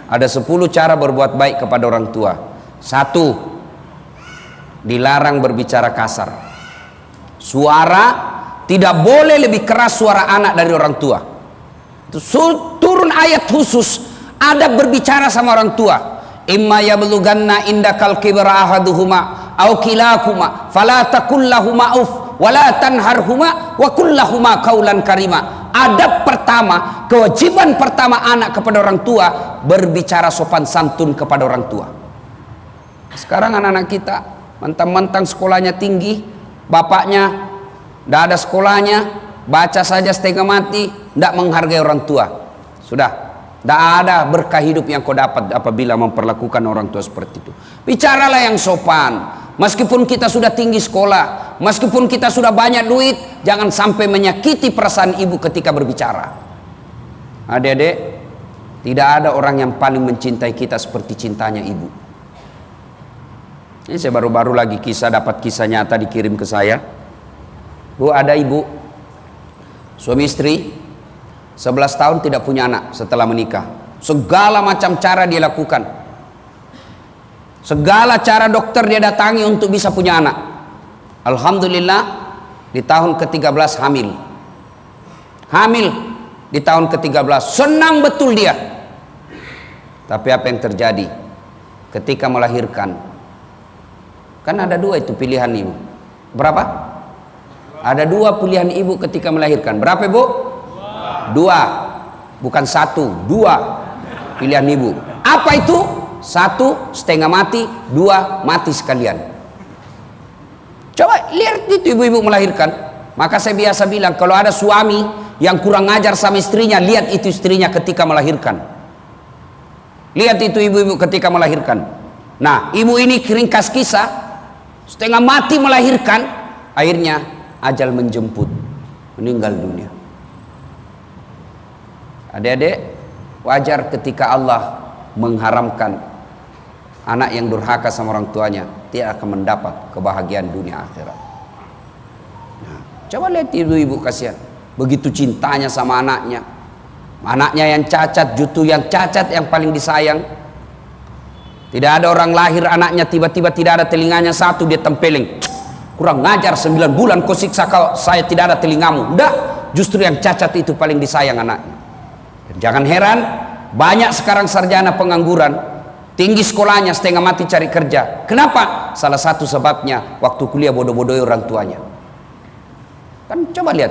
Ada 10 cara berbuat baik kepada orang tua. 1, dilarang berbicara kasar. Suara tidak boleh lebih keras suara anak dari orang tua. Itu turun ayat khusus adab berbicara sama orang tua. Imma yablughanna indakal kibra ahaduhuma aw kilahuma fala taqul lahumā uff wala tanharhuma wa qul lahumā qaulan karima. Adab pertama, kewajiban pertama anak kepada orang tua, berbicara sopan santun kepada orang tua. Sekarang anak-anak kita mentang-mentang sekolahnya tinggi, bapaknya tidak ada sekolahnya, baca saja setengah mati, tidak menghargai orang tua. Sudah, tidak ada berkah hidup yang kau dapat apabila memperlakukan orang tua seperti itu. Bicaralah yang sopan. Meskipun kita sudah tinggi sekolah, meskipun kita sudah banyak duit, jangan sampai menyakiti perasaan ibu ketika berbicara. Adik-adik, tidak ada orang yang paling mencintai kita seperti cintanya ibu. Ini saya baru-baru lagi dapat kisah nyata dikirim ke saya. Bu, ada ibu, suami istri, 11 tahun tidak punya anak setelah menikah. Segala macam cara dia lakukan. Segala cara dokter dia datangi untuk bisa punya anak. Alhamdulillah di tahun ke-13 hamil. Hamil di tahun ke-13. Senang betul dia. Tapi apa yang terjadi ketika melahirkan? Kan ada 2 itu pilihan ibu. Berapa? Ada 2 pilihan ibu ketika melahirkan. Berapa, Bu? 2. Bukan 1, 2 pilihan ibu. Apa itu? 1, setengah mati, 2, mati sekalian. Coba lihat itu ibu-ibu melahirkan. Maka saya biasa bilang, kalau ada suami yang kurang ajar sama istrinya, lihat itu istrinya ketika melahirkan. Lihat itu ibu-ibu ketika melahirkan. Nah, ibu ini ringkas kisah, setengah mati melahirkan, akhirnya ajal menjemput, meninggal dunia. Adik-adik, wajar ketika Allah mengharamkan anak yang durhaka sama orang tuanya tidak akan mendapat kebahagiaan dunia akhirat. Nah, coba lihat ibu-ibu kasihan, begitu cintanya sama anaknya. Anaknya yang cacat, justru yang cacat yang paling disayang. Tidak ada orang lahir anaknya tiba-tiba tidak ada telinganya satu, dia tempeleng. Kurang ngajar, 9 bulan kau siksa kau, saya tidak ada telingamu. Udah, justru yang cacat itu paling disayang anaknya. Dan jangan heran, banyak sekarang sarjana pengangguran, tinggi sekolahnya setengah mati cari kerja. Kenapa? Salah satu sebabnya waktu kuliah bodoh-bodohi orang tuanya. Kan coba lihat,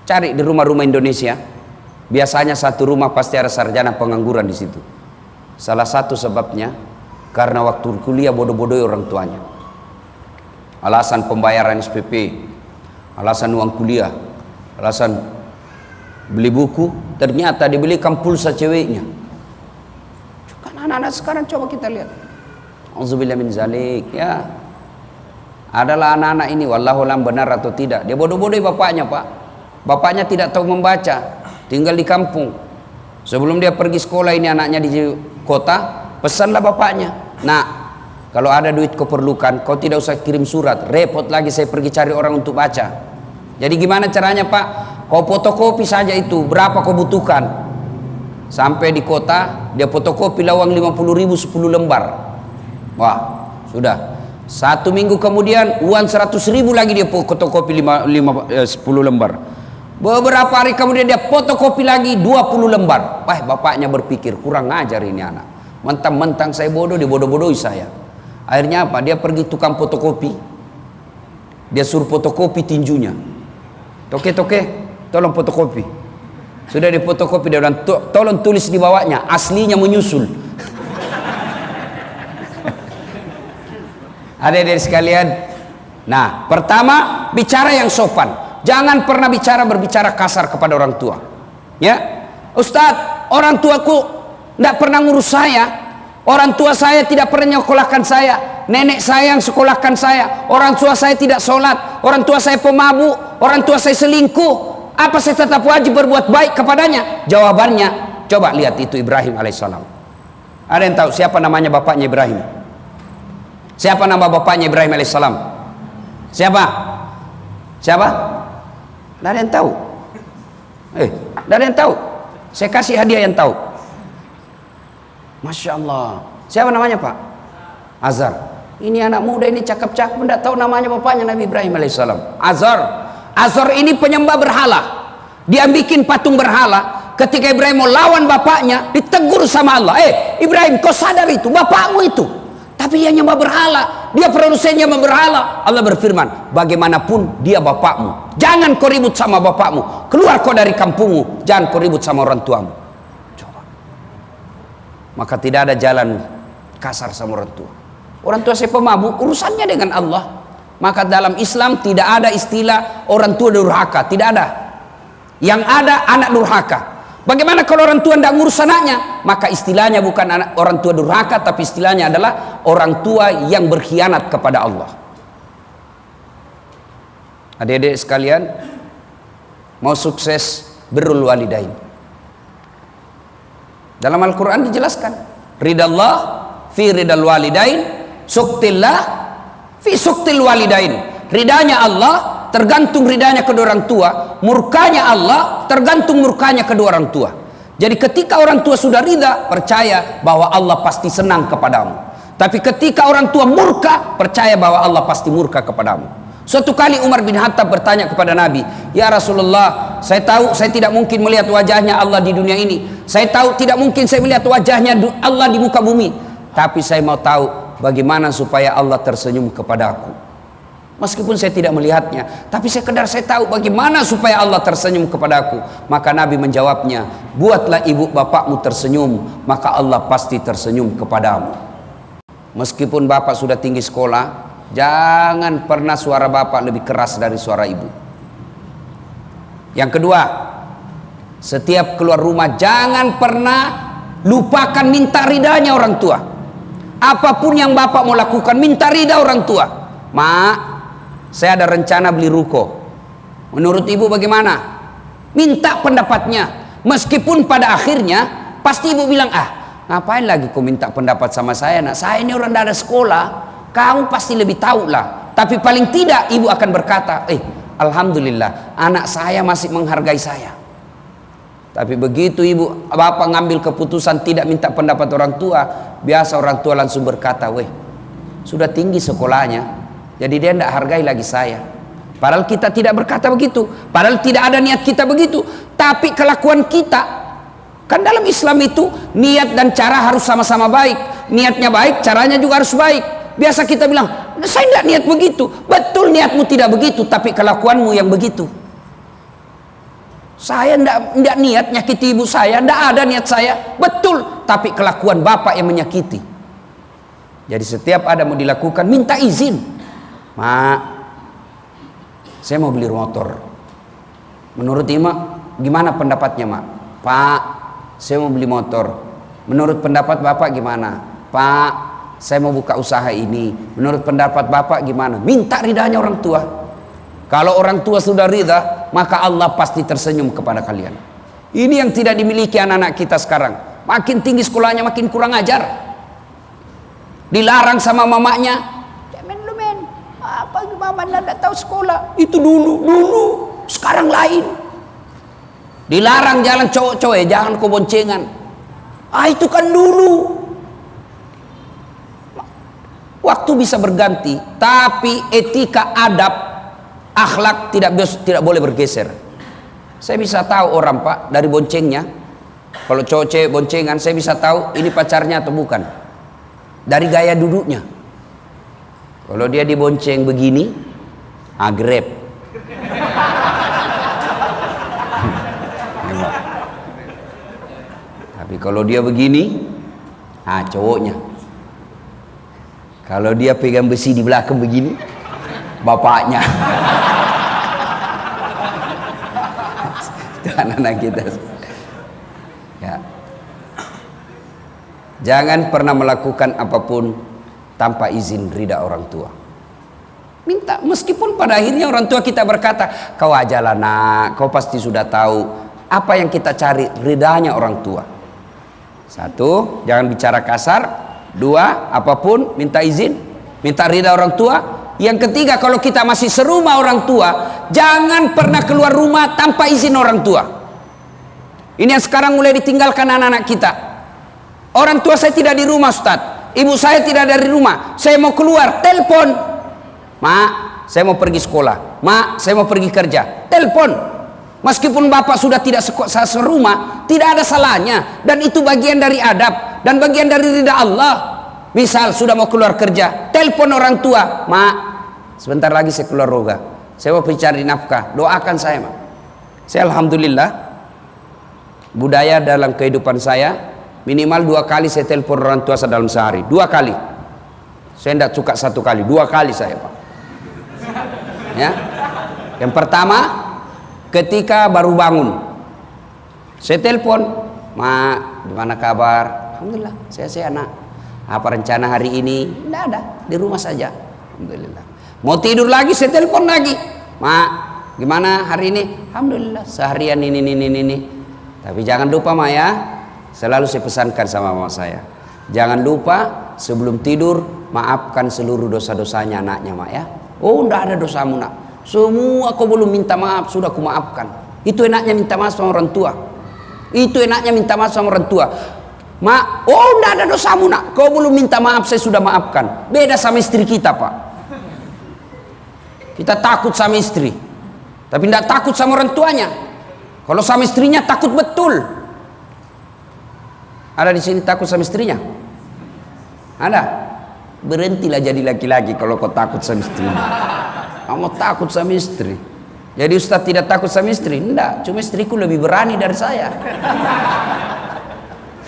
cari di rumah-rumah Indonesia, biasanya satu rumah pasti ada sarjana pengangguran di situ. Salah satu sebabnya karena waktu kuliah bodoh-bodohi orang tuanya. Alasan pembayaran SPP, alasan uang kuliah, alasan beli buku, ternyata dibelikan pulsa ceweknya. Anak-anak sekarang coba kita lihat. Auzubillah min zalik, ya. Adalah anak-anak ini wallahu alam benar atau tidak. Dia bodoh-bodohi bapaknya, Pak. Bapaknya tidak tahu membaca, tinggal di kampung. Sebelum dia pergi sekolah ini anaknya di kota, pesanlah bapaknya. Nah, kalau ada duit kau perlukan, kau tidak usah kirim surat. Repot lagi saya pergi cari orang untuk baca. Jadi gimana caranya, Pak? Kau fotokopi saja itu, berapa kau butuhkan. Sampai di kota, dia fotokopi lawang 50.000 10 lembar. Wah, sudah. 1 minggu kemudian, uang 100.000 lagi dia fotokopi 10 lembar. Beberapa hari kemudian dia fotokopi lagi 20 lembar. Wah, bapaknya berpikir, kurang ajar ini anak. Mentang-mentang saya bodoh, dia bodoh-bodohi saya. Akhirnya apa? Dia pergi tukang fotokopi. Dia suruh fotokopi tinjunya. Toke-toke, tolong fotokopi. Sudah difotokopi, dia bilang, tolong tulis di bawahnya, aslinya menyusul. Adik-adik sekalian, nah, pertama, bicara yang sopan. Jangan pernah berbicara kasar kepada orang tua. Ya, Ustadz, orang tuaku tidak pernah ngurus saya. Orang tua saya tidak pernah nyekolahkan saya. Nenek saya yang sekolahkan saya. Orang tua saya tidak sholat. Orang tua saya pemabuk. Orang tua saya selingkuh. Apa saya tetap wajib berbuat baik kepadanya? Jawabannya, coba lihat itu Ibrahim alaihissalam. Ada yang tahu siapa namanya bapaknya Ibrahim? Siapa nama bapaknya Ibrahim alaihissalam? Siapa? Siapa? Tidak ada yang tahu. Tidak ada yang tahu. Saya kasih hadiah yang tahu. Masya Allah. Siapa namanya Pak? Azar. Ini anak muda ini cakep-cakep, tidak tahu namanya bapaknya Nabi Ibrahim alaihissalam. Azar. Azar ini penyembah berhala. Dia bikin patung berhala. Ketika Ibrahim mau lawan bapaknya, ditegur sama Allah. Ibrahim, kau sadar itu bapakmu itu, tapi dia nyembah berhala, dia produsennya nyembah berhala. Allah berfirman, bagaimanapun dia bapakmu, jangan kau ribut sama bapakmu, keluar kau dari kampungmu, jangan kau ribut sama orang tuamu. Coba. Maka tidak ada jalan kasar sama orang tua. Orang tua saya pemabuk, urusannya dengan Allah. Maka dalam Islam tidak ada istilah orang tua durhaka, tidak ada. Yang ada anak durhaka. Bagaimana kalau orang tua tidak ngurus anaknya? Maka istilahnya bukan anak, orang tua durhaka, tapi istilahnya adalah orang tua yang berkhianat kepada Allah. Adik-adik sekalian, mau sukses birrul walidain. Dalam Al-Quran dijelaskan, ridallah fi ridal walidain, suktillah fi suktil walidain. Ridanya Allah tergantung ridanya kedua orang tua, murkanya Allah tergantung murkanya kedua orang tua. Jadi ketika orang tua sudah ridha, percaya bahwa Allah pasti senang kepadamu. Tapi ketika orang tua murka, percaya bahwa Allah pasti murka kepadamu. Suatu kali Umar bin Khattab bertanya kepada Nabi, ya Rasulullah, saya tahu saya tidak mungkin melihat wajahnya Allah di dunia ini, saya tahu tidak mungkin saya melihat wajahnya Allah di muka bumi, tapi saya mau tahu bagaimana supaya Allah tersenyum kepada aku. Meskipun saya tidak melihatnya, tapi sekedar saya tahu bagaimana supaya Allah tersenyum kepadaku. Maka Nabi menjawabnya, buatlah ibu bapakmu tersenyum, maka Allah pasti tersenyum kepadamu. Meskipun bapak sudah tinggi sekolah, jangan pernah suara bapak lebih keras dari suara ibu. Yang kedua, setiap keluar rumah jangan pernah lupakan minta ridanya orang tua. Apapun yang bapak mau lakukan, minta ridha orang tua. Mak, saya ada rencana beli ruko. Menurut ibu bagaimana? Minta pendapatnya. Meskipun pada akhirnya pasti ibu bilang, ngapain lagi kau minta pendapat sama saya nak? Saya ini orang tidak ada sekolah, kamu pasti lebih tahu lah. Tapi paling tidak ibu akan berkata, alhamdulillah anak saya masih menghargai saya. Tapi begitu ibu bapak ngambil keputusan tidak minta pendapat orang tua, biasa orang tua langsung berkata, sudah tinggi sekolahnya, jadi dia tidak hargai lagi saya. Padahal kita tidak berkata begitu, padahal tidak ada niat kita begitu, tapi kelakuan kita. Kan dalam Islam itu niat dan cara harus sama-sama baik. Niatnya baik, caranya juga harus baik. Biasa kita bilang, saya tidak niat begitu. Betul niatmu tidak begitu, tapi kelakuanmu yang begitu. Saya tidak niat nyakiti ibu saya, tidak ada niat saya. Betul, tapi kelakuan bapak yang menyakiti. Jadi setiap ada mau dilakukan, minta izin. Mak, saya mau beli motor. Menurut Ima, gimana pendapatnya mak? Pak, saya mau beli motor. Menurut pendapat bapak gimana? Pak, saya mau buka usaha ini. Menurut pendapat bapak gimana? Minta ridhanya orang tua. Kalau orang tua sudah ridha, maka Allah pasti tersenyum kepada kalian. Ini yang tidak dimiliki anak-anak kita sekarang. Makin tinggi sekolahnya makin kurang ajar. Dilarang sama mamanya, apa mama tidak tahu sekolah. Itu dulu, sekarang lain. Dilarang jalan cowok-cowok, jangan kau boncengan. Itu kan dulu. Waktu bisa berganti, tapi etika, adab, akhlak tidak boleh bergeser. Saya bisa tahu orang pak dari boncengnya. Kalau cowok cewek boncengan, saya bisa tahu ini pacarnya atau bukan dari gaya duduknya. Kalau dia dibonceng begini, grab. Tapi kalau dia begini, cowoknya. Kalau dia pegang besi di belakang begini, bapaknya. Itu anak-anak kita. Ya. Jangan pernah melakukan apapun tanpa izin ridha orang tua. Minta, meskipun pada akhirnya orang tua kita berkata, kau ajalah nak, kau pasti sudah tahu. Apa yang kita cari? Ridhanya orang tua. Satu, jangan bicara kasar. Dua, apapun minta izin, minta ridha orang tua. Yang ketiga, kalau kita masih serumah orang tua, jangan pernah keluar rumah tanpa izin orang tua. Ini yang sekarang mulai ditinggalkan anak-anak kita. Orang tua saya tidak di rumah Ustaz, ibu saya tidak dari rumah, saya mau keluar, telepon. Mak, saya mau pergi sekolah. Mak, saya mau pergi kerja, telepon. Meskipun bapak sudah tidak serumah, tidak ada salahnya. Dan itu bagian dari adab dan bagian dari ridha Allah. Misal sudah mau keluar kerja, telepon orang tua. Mak, sebentar lagi saya keluar roga, saya mau cari nafkah, doakan saya, Mak. Saya alhamdulillah, budaya dalam kehidupan saya, minimal 2 kali saya telepon orang tua saya dalam sehari. 2 kali. Saya tidak suka 1 kali, 2 kali saya, Pak. Ya. Yang pertama, ketika baru bangun, saya telepon, Mak, gimana kabar? Alhamdulillah, saya nak. Apa rencana hari ini? Tidak ada, di rumah saja. Alhamdulillah. Mau tidur lagi, saya telepon lagi, Mak, gimana hari ini? Alhamdulillah, seharian ini. Tapi jangan lupa, Mak, ya. Selalu saya pesankan sama mama saya, jangan lupa sebelum tidur maafkan seluruh dosa-dosanya anaknya, Mak, ya. Oh, tidak ada dosamu, nak. Semua kau belum minta maaf, sudah aku maafkan. Itu enaknya minta maaf sama orang tua. Itu enaknya minta maaf sama orang tua. Mak, oh tidak ada dosamu, nak. Kau belum minta maaf, saya sudah maafkan. Beda sama istri kita, Pak. Kita takut sama istri, tapi tidak takut sama orang tuanya. Kalau sama istrinya takut betul. Ada di sini takut sama istrinya? Ada? Berhentilah jadi laki-laki kalau kau takut sama istrinya. Kamu takut sama istri. Jadi Ustaz tidak takut sama istri? Enggak, cuma istriku lebih berani dari saya.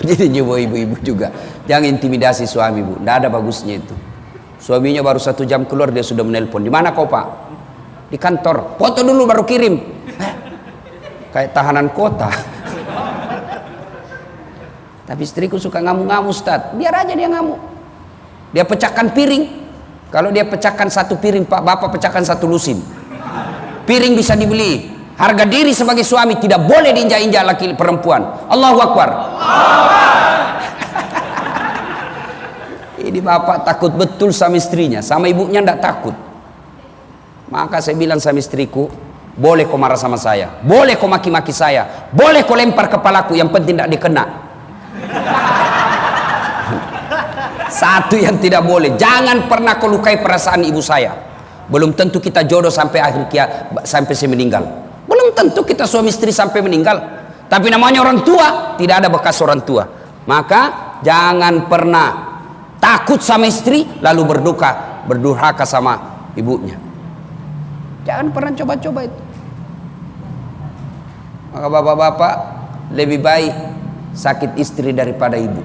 Jadi coba ibu-ibu juga jangan intimidasi suami, Bu. Tidak ada bagusnya itu. Suaminya baru 1 jam keluar dia sudah menelpon. Di mana kau, Pak? Di kantor. Foto dulu baru kirim. Kayak tahanan kota. Tapi istriku suka ngamuk-ngamuk, Ustaz. Biar aja dia ngamuk. Dia pecahkan piring. Kalau dia pecahkan 1 piring, Pak, bapak pecahkan 1 lusin. Piring bisa dibeli. Harga diri sebagai suami tidak boleh diinjak-injak laki perempuan. Allahu Akbar. Ini bapak takut betul sama istrinya, sama ibunya tidak takut. Maka saya bilang sama istriku, boleh kau marah sama saya, boleh kau maki-maki saya, boleh kau lempar kepalaku, yang penting tidak dikena. Satu yang tidak boleh, jangan pernah kau lukai perasaan ibu saya. Belum tentu kita jodoh sampai akhir sampai saya meninggal. Belum tentu kita suami istri sampai meninggal. Tapi namanya orang tua, tidak ada bekas orang tua. Maka jangan pernah takut sama istri lalu berdurhaka sama ibunya. Jangan pernah coba-coba itu. Maka bapak-bapak, lebih baik sakit istri daripada ibu.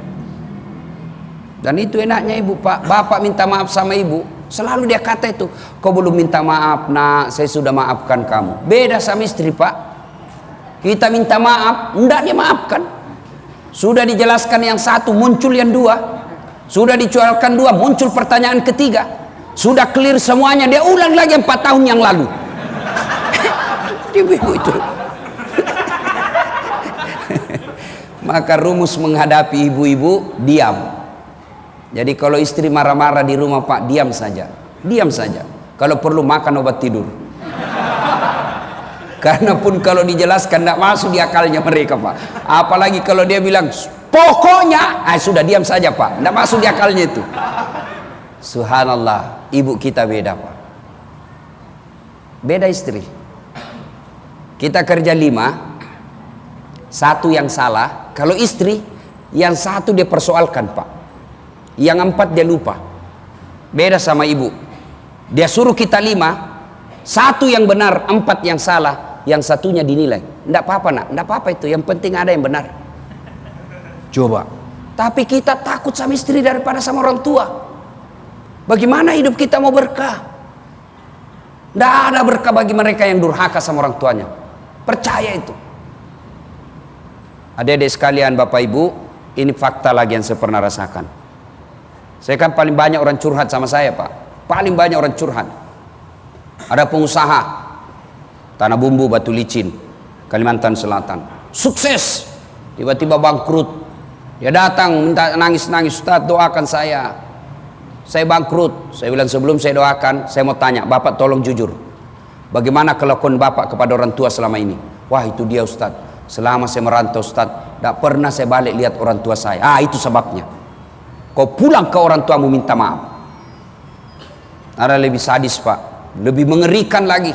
Dan itu enaknya ibu, Pak. Bapak minta maaf sama ibu, selalu dia kata itu, kau belum minta maaf, nak, saya sudah maafkan kamu. Beda sama istri, Pak. Kita minta maaf, enggak dia maafkan. Sudah dijelaskan yang satu, muncul yang dua. Sudah dicualkan 2, muncul pertanyaan ketiga. Sudah clear semuanya, dia ulang lagi 4 tahun yang lalu. Ibu-ibu itu. Maka rumus menghadapi ibu-ibu, diam. Jadi kalau istri marah-marah di rumah, Pak, diam saja. Diam saja. Kalau perlu makan obat tidur. Karena pun kalau dijelaskan tidak masuk di akalnya mereka, Pak. Apalagi kalau dia bilang pokoknya, sudah diam saja, Pak. Tidak masuk di akalnya itu. Subhanallah, ibu kita beda, Pak. Beda istri. Kita kerja 5, 1 yang salah. Kalau istri, yang 1 dia persoalkan, Pak. Yang 4 dia lupa. Beda sama ibu. Dia suruh kita 5, 1 yang benar, 4 yang salah, yang 1-nya dinilai. Tidak apa-apa, nak, tidak apa-apa itu. Yang penting ada yang benar. Coba. Tapi kita takut sama istri daripada sama orang tua. Bagaimana hidup kita mau berkah? Tidak ada berkah bagi mereka yang durhaka sama orang tuanya. Percaya itu. Adik-adik sekalian, Bapak Ibu, ini fakta lagi yang saya pernah rasakan. Saya kan paling banyak orang curhat sama saya, Pak. Paling banyak orang curhat. Ada pengusaha tanah bumbu batu licin, Kalimantan Selatan, sukses, tiba-tiba bangkrut. Dia datang minta nangis-nangis, Ustaz doakan saya bangkrut. Saya bilang sebelum saya doakan, saya mau tanya, Bapak tolong jujur, bagaimana kelakuan Bapak kepada orang tua selama ini? Wah itu dia, Ustaz, selama saya merantau, Ustaz, tidak pernah saya balik lihat orang tua saya. Itu sebabnya. Kau pulang ke orang tuamu minta maaf. Ada lebih sadis Pak, lebih mengerikan lagi.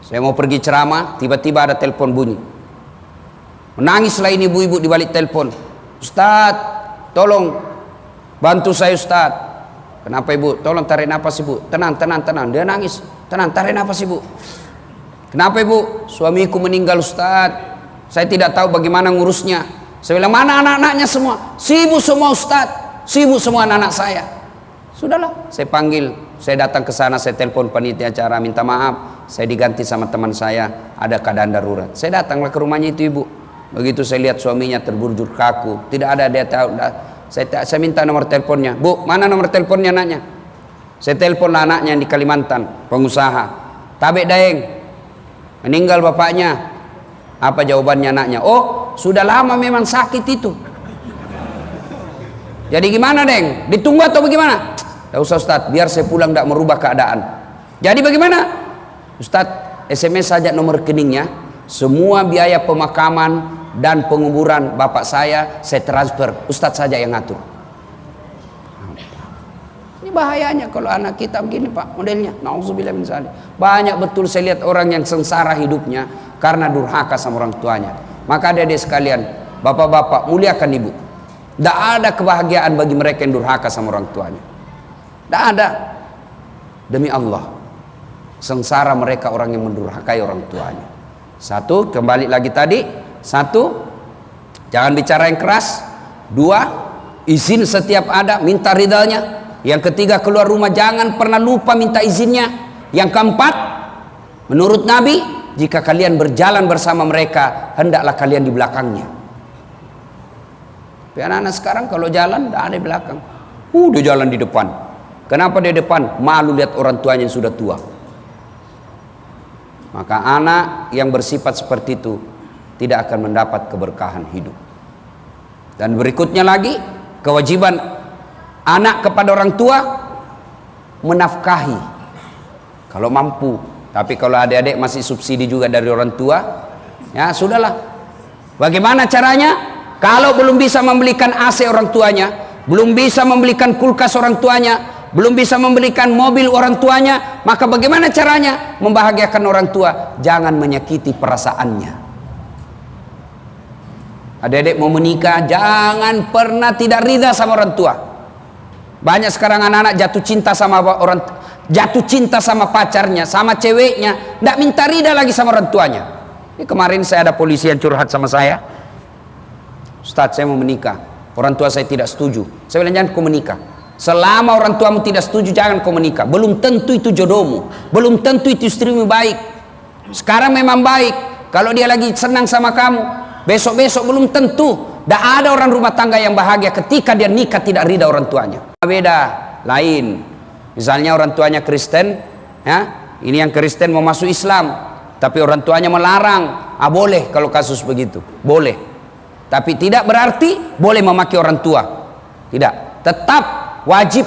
Saya mau pergi ceramah, tiba-tiba ada telepon bunyi. Menangislah ini ibu-ibu di balik telepon. Ustadz, tolong bantu saya Ustadz. Kenapa ibu? Tolong tarik nafas ibu. Tenang, tenang, tenang. Dia nangis. Tenang, tarik nafas ibu. Kenapa ibu? Suamiku meninggal Ustadz. Saya tidak tahu bagaimana ngurusnya. Saya bilang, mana anak-anaknya semua? Sibuk semua Ustadz. Sibuk semua anak-anak saya. Sudahlah, saya panggil. Saya datang ke sana, saya telepon panitia acara, minta maaf. Saya diganti sama teman saya, ada keadaan darurat. Saya datanglah ke rumahnya itu ibu. Begitu saya lihat suaminya terbujur kaku. Tidak ada, dia tahu. Saya minta nomor teleponnya. Bu, mana nomor teleponnya anaknya? Saya telepon anaknya yang di Kalimantan, pengusaha. Tabek Daeng, meninggal bapaknya. Apa jawabannya anaknya? Oh, sudah lama memang sakit itu. Jadi gimana Deng? Ditunggu atau bagaimana? Tidak usah Ustadz, biar saya pulang tidak merubah keadaan. Jadi bagaimana? Ustadz, SMS saja nomor rekeningnya. Semua biaya pemakaman dan penguburan bapak saya transfer. Ustadz saja yang ngatur. Ini bahayanya kalau anak kita begini Pak, modelnya. Nauzubillah min dzalik. Banyak betul saya lihat orang yang sengsara hidupnya karena durhaka sama orang tuanya. Maka adik-adik sekalian, bapak-bapak, muliakan ibu. Tidak ada kebahagiaan bagi mereka yang durhaka sama orang tuanya. Tidak ada. Demi Allah, sengsara mereka orang yang mendurhakai orang tuanya. Satu, kembali lagi tadi. Satu, jangan bicara yang keras. Dua, izin setiap ada, minta ridalnya. Yang ketiga, keluar rumah jangan pernah lupa minta izinnya. Yang keempat, menurut Nabi, jika kalian berjalan bersama mereka, hendaklah kalian di belakangnya. Tapi anak-anak sekarang kalau jalan, tidak ada di belakang. Dia jalan di depan. Kenapa di depan? Malu lihat orang tuanya yang sudah tua. Maka anak yang bersifat seperti itu tidak akan mendapat keberkahan hidup. Dan berikutnya lagi, kewajiban anak kepada orang tua menafkahi kalau mampu. Tapi kalau adik-adik masih subsidi juga dari orang tua, ya sudahlah. Bagaimana caranya? Kalau belum bisa membelikan AC orang tuanya, belum bisa membelikan kulkas orang tuanya, belum bisa membelikan mobil orang tuanya, maka bagaimana caranya membahagiakan orang tua? Jangan menyakiti perasaannya. Adik-adik mau menikah, jangan pernah tidak ridha sama orang tua. Banyak sekarang anak-anak jatuh cinta sama orang, jatuh cinta sama pacarnya, sama ceweknya, tidak minta ridha lagi sama orang tuanya. Ini kemarin saya ada polisi yang curhat sama saya. Ustadz, saya mau menikah, orang tua saya tidak setuju. Saya bilang, jangan kau menikah. Selama orang tuamu tidak setuju, jangan kau menikah. Belum tentu itu jodohmu, belum tentu itu istrimu baik. Sekarang memang baik, kalau dia lagi senang sama kamu, besok-besok belum tentu. Tidak ada orang rumah tangga yang bahagia ketika dia nikah tidak ridha orang tuanya. Beda, lain. Misalnya orang tuanya Kristen, ya, ini yang Kristen mau masuk Islam, tapi orang tuanya melarang. Boleh kalau kasus begitu, boleh. Tapi tidak berarti boleh memaki orang tua. Tidak, tetap wajib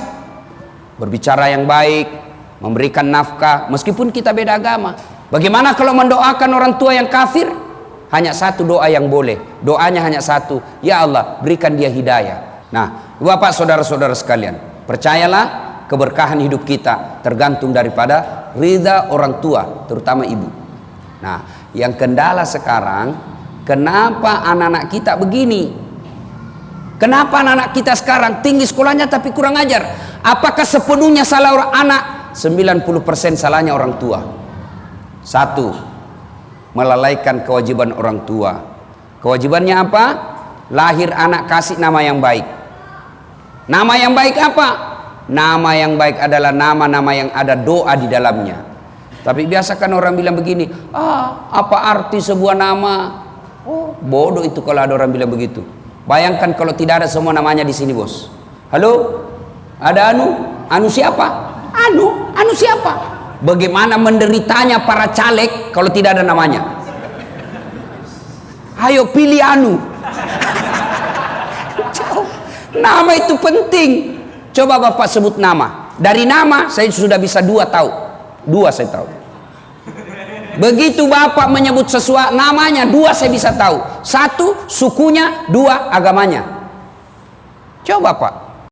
berbicara yang baik, memberikan nafkah meskipun kita beda agama. Bagaimana kalau mendoakan orang tua yang kafir? Hanya satu doa yang boleh. Doanya hanya satu, ya Allah berikan dia hidayah. Nah, Bapak saudara-saudara sekalian, percayalah keberkahan hidup kita tergantung daripada ridha orang tua, terutama ibu. Nah, yang kendala sekarang, kenapa anak-anak kita begini? Kenapa anak-anak kita sekarang tinggi sekolahnya tapi kurang ajar? Apakah sepenuhnya salah orang anak? 90% salahnya orang tua. Satu, melalaikan kewajiban orang tua. Kewajibannya apa? Lahir anak kasih nama yang baik. Nama yang baik apa? Nama yang baik adalah nama-nama yang ada doa di dalamnya. Tapi biasakan orang bilang begini, apa arti sebuah nama? Oh, bodoh itu kalau ada orang bilang begitu. Bayangkan kalau tidak ada semua namanya di sini, bos. Halo, ada Anu siapa? Anu siapa? Bagaimana menderitanya para caleg kalau tidak ada namanya? Ayo pilih Anu. Nama itu penting. Coba Bapak sebut nama. Dari nama saya sudah bisa dua saya tahu. Begitu bapak menyebut sesuatu namanya, dua saya bisa tahu. Satu sukunya, dua agamanya. Coba pak,